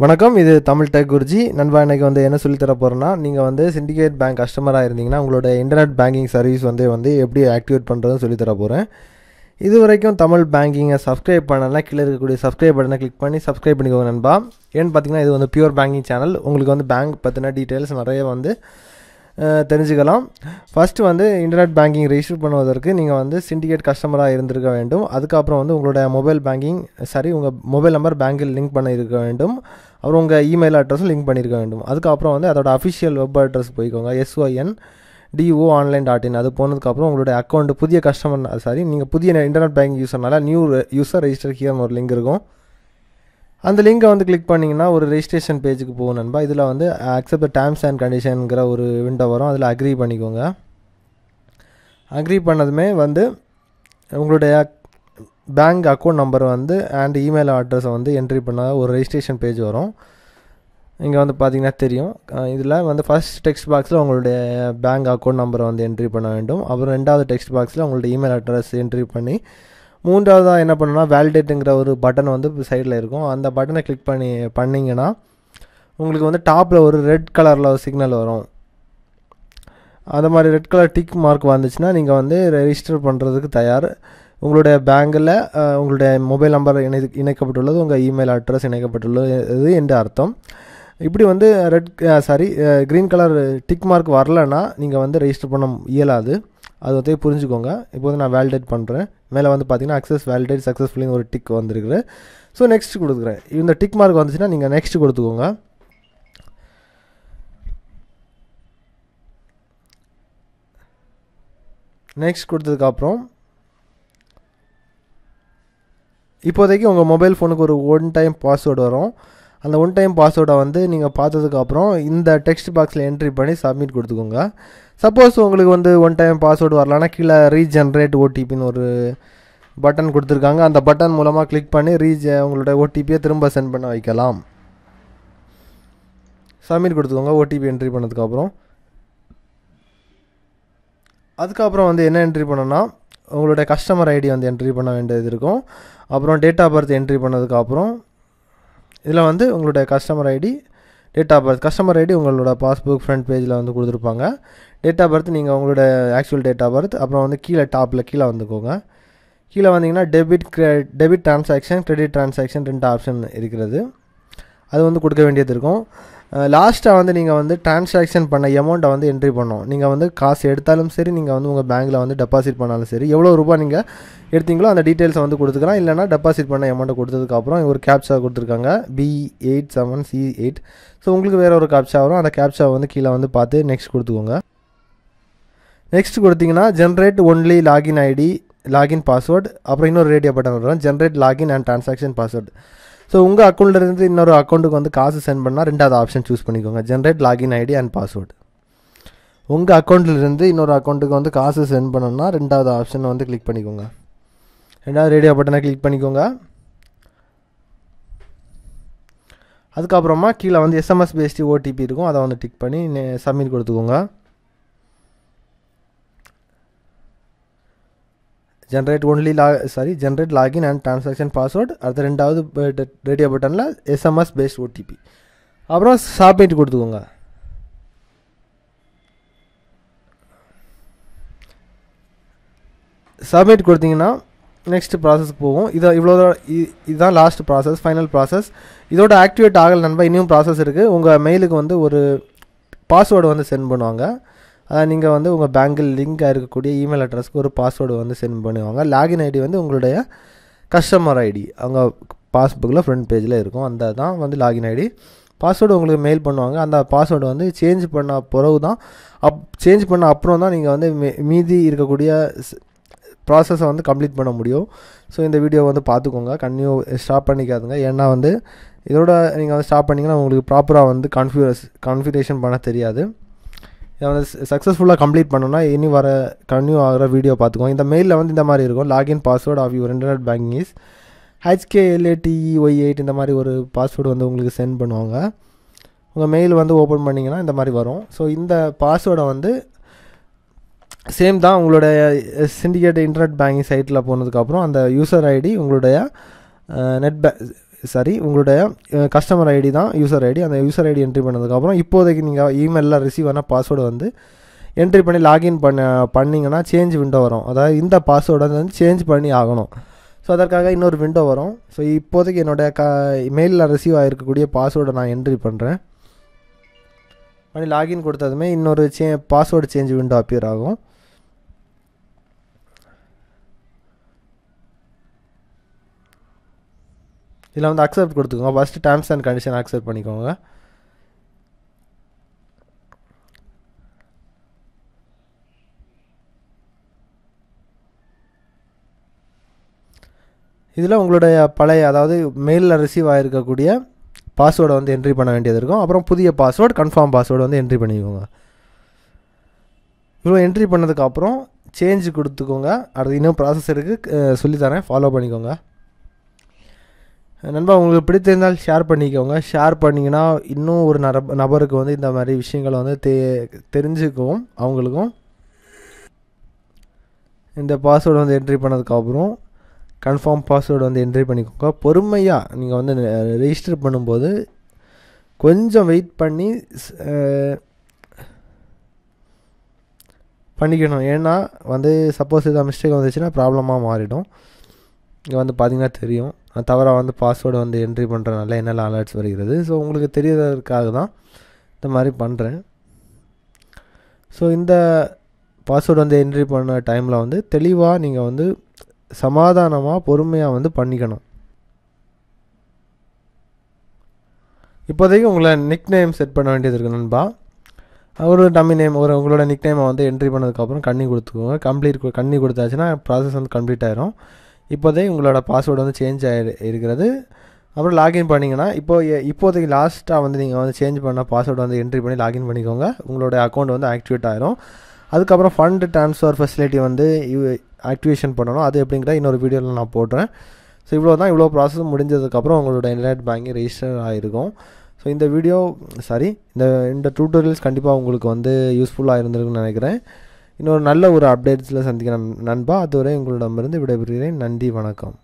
வணக்கம், இது தமிழ் டெக் குருஜி. நண்பா, இன்றைக்கி என்ன சொல்லித்தர போகிறேன்னா, நீங்கள் சிண்டிகேட் பேங்க் கஸ்டமராக இருந்தீங்கன்னா உங்களோட இன்டர்நெட் பேங்கிங் சர்வீஸ் எப்படி ஆக்டிவேட் பண்ணுறதுன்னு சொல்லித்தர போகிறேன். இது வரைக்கும் தமிழ் பேங்கிங்கை சப்ஸ்கிரைப் பண்ணலாம், கீழே இருக்கக்கூடிய சப்ஸ்கிரைப் பட்டனை கிளிக் பண்ணி சப்ஸ்கிரைப் பண்ணிக்கோங்க நண்பா. ஏன்னு பார்த்தீங்கன்னா இது பியூர் பேங்கிங் சேனல். உங்களுக்கு பேங்க் பற்றின டீட்டெயில்ஸ் நிறைய தெரிஞ்சுக்கலாம். ஃபஸ்ட்டு இன்டர்நெட் பேங்கிங் ரெஜிஸ்டர் பண்ணுவதற்கு நீங்கள் சிண்டிகேட் கஸ்டமராக இருந்திருக்க வேண்டும். அதுக்கப்புறம் உங்களோட மொபைல் பேங்கிங் உங்கள் மொபைல் நம்பர் பேங்கில் லிங்க் பண்ண இருக்க வேண்டும். அப்புறம் உங்கள் இமெயில் அட்ரஸும் லிங்க் பண்ணியிருக்க வேண்டும். அதுக்கப்புறம் அதோட அஃபிஷியல் வெப் அட்ரஸ் போய்க்கோங்க, SYNDOonline.in. அது போனதுக்கப்புறம் உங்களுடைய அக்கௌண்ட் புதிய கஸ்டமர் நீங்கள் புதிய இன்டர்நெட் பேங்கிங் யூஸர்னால நியூ யூஸர் ரெஜிஸ்டர் ஹியர்னு ஒரு லிங்க் இருக்கும். அந்த லிங்கை கிளிக் பண்ணிங்கன்னா ஒரு ரெஜிஸ்ட்ரேஷன் பேஜுக்கு போகும் நண்பா. இதில் அக்செப்ட் த டேர்ம்ஸ் அண்ட் கண்டிஷனுங்கிற ஒரு விண்டோ வரும். அதில் அக்ரி பண்ணிக்கோங்க. அக்ரி பண்ணதுமே உங்களுடைய bank account number and email அட்ரஸை என்ட்ரி பண்ண ஒரு ரெஜிஸ்ட்ரேஷன் பேஜ் வரும். இங்கே பார்த்தீங்கன்னா தெரியும். இதில் ஃபர்ஸ்ட் டெக்ஸ்ட் பாக்ஸில் உங்களுடைய பேங்க் அக்கௌண்ட் நம்பரை என்ட்ரி பண்ண வேண்டும். அப்புறம் ரெண்டாவது டெக்ஸ்ட் பாக்ஸில் உங்களுடைய இமெயில் அட்ரஸ் என்ட்ரி பண்ணி மூன்றாவதாக என்ன பண்ணணும்னா வேலிடேட்டுங்கிற ஒரு பட்டன் சைடில் இருக்கும். அந்த பட்டனை கிளிக் பண்ணிங்கன்னா உங்களுக்கு டாப்பில் ஒரு ரெட் கலரில் ஒரு சிக்னல் வரும். அந்த மாதிரி ரெட் கலர் டிக் மார்க் வந்துச்சுன்னா நீங்கள் ரெஜிஸ்டர் பண்ணுறதுக்கு தயார். உங்களுடைய பேங்கில் உங்களுடைய மொபைல் நம்பர் இணைக்கப்பட்டுள்ளது, உங்கள் இமெயில் அட்ரஸ் இணைக்கப்பட்டுள்ளது என்று அர்த்தம். இப்படி க்ரீன் கலர் டிக் மார்க் வரலைன்னா நீங்கள் ரெஜிஸ்டர் பண்ண இயலாது. அது புரிஞ்சுக்கோங்க. இப்போ நான் வேலிடேட் பண்ணுறேன். மேலே பார்த்தீங்கன்னா அக்சஸ் வேலிடேட் சக்ஸஸ்ஃபுல்லின்னு ஒரு டிக் வந்திருக்குது. ஸோ நெக்ஸ்ட் கொடுக்குறேன். இந்த டிக் மார்க் வந்துச்சுன்னா நீங்கள் நெக்ஸ்ட் கொடுத்துக்கோங்க. நெக்ஸ்ட் கொடுத்ததுக்கப்புறம் இப்போதைக்கு உங்கள் மொபைல் ஃபோனுக்கு ஒரு ஒன் டைம் பாஸ்வேர்டு வரும். அந்த ஒன் டைம் பாஸ்வேர்டை நீங்கள் பார்த்ததுக்கப்புறம் இந்த டெக்ஸ்ட் பாக்ஸில் என்ட்ரி பண்ணி சப்மிட் கொடுத்துக்கோங்க. சப்போஸ் உங்களுக்கு ஒன் டைம் பாஸ்வேர்டு வரலான்னா கீழே ரீஜென்ரேட் ஓடிபின்னு ஒரு பட்டன் கொடுத்துருக்காங்க. அந்த பட்டன் மூலமாக கிளிக் பண்ணி உங்களோட ஓடிபியை திரும்ப சென்ட் பண்ண வைக்கலாம். சப்மிட் கொடுத்துக்கோங்க ஓடிபி என்ட்ரி பண்ணதுக்கப்புறம். அதுக்கப்புறம் என்ன என்ட்ரி பண்ணோன்னா உங்களுடைய கஸ்டமர் ஐடி என்ட்ரி பண்ண வேண்டியது இருக்கும். அப்புறம் டேட் ஆஃப் பர்த் என்ட்ரி பண்ணதுக்கப்புறம் இதில் உங்களுடைய customer ID, date of birth, customer ID உங்களோட பாஸ்புக் ஃப்ரண்ட் பேஜில் கொடுத்துருப்பாங்க. டேட் ஆஃப் பர்த் நீங்கள் உங்களோட ஆக்சுவல் டேட் ஆஃப் பர்த். அப்புறம் கீழே டாப்பில் கீழே வந்துக்கோங்க. கீழே வந்தீங்கன்னா debit transaction, credit transaction 2 option இருக்கிறது. அது கொடுக்க வேண்டியது இருக்கும். லாஸ்ட்டாக நீங்கள் ட்ரான்சாக்ஷன் பண்ண அமௌண்ட்டை என்ட்ரி பண்ணோம். நீங்கள் காசு எடுத்தாலும் சரி, நீங்கள் உங்கள் பேங்கில் டெபாசிட் பண்ணாலும் சரி, எவ்வளோ ரூபாய் நீங்கள் எடுத்தீங்களோ அந்த டீட்டெயில்ஸை கொடுத்துக்கலாம். இல்லைனா டெபாசிட் பண்ண அமௌண்ட்டை கொடுத்ததுக்கப்புறம் ஒரு கேப்சா கொடுத்துருக்காங்க, B87C8. ஸோ உங்களுக்கு வேறு ஒரு கேப்சா வரும். அந்த கேப்சாவை கீழே பார்த்து நெக்ஸ்ட் கொடுத்துக்கோங்க. நெக்ஸ்ட் கொடுத்தீங்கன்னா generate only login ID, login password, அப்புறம் இன்னொரு ரேடியோ பட்டன் வரும், generate login and transaction password. So உங்கள் அக்கௌண்ட்லேருந்து இன்னொரு அக்கௌண்ட்டுக்கு காசு சென்ட் பண்ணால் ரெண்டாவது ஆப்ஷன் சூஸ் பண்ணிக்கோங்க, generate login ID and password. உங்கள் அக்கௌண்ட்லேருந்து இன்னொரு அக்கௌண்ட்டுக்கு காசு சென்ட் பண்ணணும்னா ரெண்டாவது ஆப்ஷனை கிளிக் பண்ணிக்கோங்க. ரெண்டாவது ரேடியோ பட்டனை கிளிக் பண்ணிக்கோங்க. அதுக்கப்புறமா கீழே SMS பேஸ்டு ஓடிபி இருக்கும், அதை டிக் பண்ணி சப்மிட் கொடுத்துக்கோங்க. Generate login and transaction password. அடுத்த ரெண்டாவது ரேடியோ பட்டனில் SMS பேஸ்ட் ஓடிபி. அப்புறம் சப்மிட் கொடுத்துக்கோங்க. சப்மிட் கொடுத்தீங்கன்னா நெக்ஸ்ட் ப்ராசஸ்க்கு போகும். இதுதான் லாஸ்ட் ப்ராசஸ், ஃபைனல் ப்ராசஸ். இதோட ஆக்டிவேட் ஆகலை நண்பா, இன்னும் ப்ராசஸ் இருக்குது. உங்கள் மெயிலுக்கு ஒரு பாஸ்வேர்டு சென்ட் பண்ணுவாங்க. நீங்கள் உங்கள் பேங்கில் லிங்காக இருக்கக்கூடிய இமெயில் அட்ரஸ்க்கு ஒரு பாஸ்வேர்டு சென்ட் பண்ணுவாங்க. லாகின் ஐடி உங்களுடைய கஸ்டமர் ஐடி அவங்க பாஸ்புக்கில் ஃப்ரண்ட் பேஜில் இருக்கும். அந்த தான் லாகின் ஐடி. பாஸ்வேர்டு உங்களுக்கு மெயில் பண்ணுவாங்க. அந்த பாஸ்வேர்டு சேஞ்ச் பண்ண பிறகு தான் சேஞ்ச் பண்ண அப்புறம் தான் நீங்கள் மீதி இருக்கக்கூடிய ப்ராசஸை கம்ப்ளீட் பண்ண முடியும். ஸோ இந்த வீடியோ பார்த்துக்கோங்க, கன்டினியூ ஸ்டாப் பண்ணிக்காதுங்க. ஏன்னா இதோட நீங்கள் ஸ்டாப் பண்ணிங்கன்னா உங்களுக்கு ப்ராப்பராக கான்ஃபிகரேஷன் பண்ண தெரியாது. இதை சக்ஸஸ்ஃபுல்லாக கம்ப்ளீட் பண்ணோன்னா இனி வர கன்டினியூ ஆகிற வீடியோ பார்த்துக்கோங்க. இந்த மெயிலில் இந்த மாதிரி இருக்கும், login password of your internet banking is HKLATEY8. இந்த மாதிரி ஒரு பாஸ்வேர்டு உங்களுக்கு சென்ட் பண்ணுவாங்க. உங்கள் மெயில் ஓப்பன் பண்ணிங்கன்னா இந்த மாதிரி வரும். ஸோ இந்த பாஸ்வேர்டை சேம் தான் உங்களுடைய சிண்டிகேட் இன்டர்நெட் பேங்கிங் சைட்டில் போனதுக்கப்புறம் அந்த யூசர் ஐடி உங்களுடைய சரி உங்களுடைய கஸ்டமர் ஐடி தான் யூசர் ஐடி. அந்த யூசர் ஐடி என்ட்ரி பண்ணதுக்கப்புறம் இப்போதைக்கு நீங்கள் இமெயிலில் ரிசீவ் ஆன பாஸ்வேர்டு வந்து என்ட்ரி பண்ணி லாகின் பண்ணிங்கன்னா சேஞ்ச் விண்டோ வரும். அதாவது இந்த பாஸ்வேர்டை வந்து சேஞ்ச் பண்ணி ஆகணும். ஸோ அதற்காக இன்னொரு விண்டோ வரும். ஸோ இப்போதைக்கு என்னுடைய மெயிலில் ரிசீவ் ஆகிருக்கக்கூடிய பாஸ்வேர்டை நான் என்ட்ரி பண்ணுறேன். பண்ணி லாகின் கொடுத்ததுமே இன்னொரு பாஸ்வேர்டு சேஞ்ச் விண்டோ அப்பியர் ஆகும். இதில் வந்து அக்செப்ட் கொடுத்துக்கோங்க. First terms and condition accept பண்ணிக்கோங்க. இதில் உங்களுடைய பழைய அதாவது மெயிலில் ரிசீவ் ஆகிருக்கக்கூடிய பாஸ்வேர்டை வந்து என்ட்ரி பண்ண வேண்டியது இருக்கும். அப்புறம் புதிய பாஸ்வேர்டு கன்ஃபார்ம் பாஸ்வேர்டு வந்து என்ட்ரி பண்ணிக்கோங்க. இவ்வளோ என்ட்ரி பண்ணதுக்கப்புறம் சேஞ்ச் கொடுத்துக்கோங்க. அடுத்து இன்னும் ப்ராசஸ் இருக்குது, சொல்லித்தரேன், ஃபாலோ பண்ணிக்கோங்க. நண்பா உங்களுக்கு பிடித்திருந்தால் ஷேர் பண்ணிக்கோங்க. ஷேர் பண்ணிங்கன்னா இன்னும் ஒரு நபருக்கு வந்து இந்த மாதிரி விஷயங்களை வந்து தெரிஞ்சுக்கவும் அவங்களுக்கும். இந்த பாஸ்வேர்டு வந்து என்ட்ரி பண்ணதுக்கப்புறம் கன்ஃபார்ம் பாஸ்வேர்டு வந்து என்ட்ரி பண்ணிக்கோங்க. பொறுமையாக நீங்கள் வந்து ரெஜிஸ்டர் பண்ணும்போது கொஞ்சம் வெயிட் பண்ணிக்கணும். ஏன்னா வந்து சப்போஸ் இதை மிஸ்டேக் வந்துச்சுன்னா ப்ராப்ளமாக மாறிடும். இங்கே வந்து பார்த்திங்கன்னா தெரியும் தவறாக வந்து பாஸ்வேர்டு வந்து என்ட்ரி பண்ணுறதுனால என்னெல்லாம் அலர்ட்ஸ் வருகிறது. ஸோ உங்களுக்கு தெரியறதுக்காக தான் இந்த மாதிரி பண்ணுறேன். ஸோ இந்த பாஸ்வேர்டு வந்து என்ட்ரி பண்ண டைமில் வந்து தெளிவாக நீங்கள் வந்து சமாதானமாக பொறுமையாக வந்து பண்ணிக்கணும். இப்போதைக்கு உங்களை நிக் நேம் செட் பண்ண வேண்டியது இருக்குது நண்பா. ஒரு டம்மி நேம் உங்களோட நிக் நேமை வந்து என்ட்ரி பண்ணதுக்கப்புறம் கண்ணி கொடுத்துக்கோங்க. கண்ணி கொடுத்தாச்சுன்னா ப்ராசஸ் வந்து கம்ப்ளீட் ஆயிரும். இப்போதைக்கு உங்களோட பாஸ்வேர்டு வந்து சேஞ்ச் இருக்கிறது. அப்புறம் லாகின் பண்ணிங்கன்னா இப்போதைக்கு லாஸ்ட்டாக வந்து நீங்கள் வந்து சேஞ்ச் பண்ண பாஸ்வேர்டு வந்து என்ட்ரி பண்ணி லாகின் பண்ணிக்கோங்க. உங்களோட அக்கௌண்ட் வந்து ஆக்டிவேட் ஆயிரும். அதுக்கப்புறம் ஃபண்ட் ட்ரான்ஸ்ஃபர் ஃபெசிலிட்டி வந்து ஆக்டிவேஷன் பண்ணணும். அது எப்படிங்கிற இன்னொரு வீடியோவில் நான் போடுறேன். ஸோ இவ்வளோ ப்ராசஸ் முடிஞ்சதுக்கப்புறம் உங்களோட இன்டர்நெட் பேங்கிங் ரெஜிஸ்டர் ஆகிருக்கும். ஸோ இந்த டியூட்டோரியல்ஸ் கண்டிப்பாக உங்களுக்கு வந்து யூஸ்ஃபுல்லாக இருந்திருக்குன்னு நினைக்கிறேன். இன்னொரு நல்ல ஒரு அப்டேட்ஸில் சந்திக்கிறேன் நண்பா. அதுவரை உங்களிடமிருந்து விடைபெறுகிறேன். நன்றி, வணக்கம்.